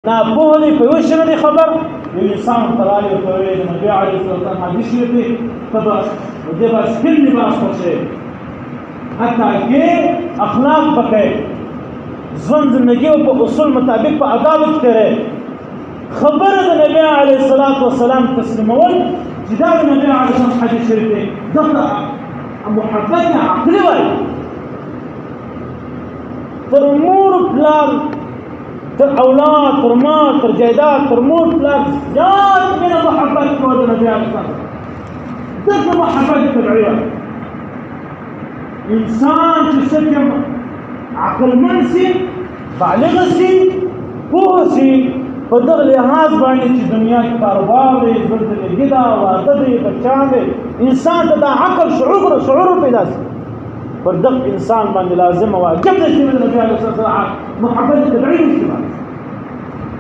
ناپوه دی په یو شی نه دی خبر یو انسان ورته راغی ورته ویل د نبي علیه الصلاة والسلام حدیث شریف دی ته به د دې به سپین لباس خوښوې حتی کې اخلاق به کوې ژوند زندګي به په اصول مطابق په آدابو کې تېروې خبره د نبي علیه الصلاة والسلام تسلیمول چې دا د نبي علیه السلام حدیث شریف دی دغه محبت عقلي وایي تر مور پلار تر اولاد تر مال تر جایداد تر مور پلار زیات مینه محبت کوو د نبي علیه السلام دغه محبت طبیعي انسان چې څه عقلمند سي بالغ سي پوه سي په دغه لحاظ باندې چې دنیا کې کاروبار دی ژوند زندګي ده واده دی بچیان دی انسان ته دا عقل شعور پیدا شي پر دغه انسان باندې لازم واجب دی چې د نبي علیه السلام محبت طبیعي وشي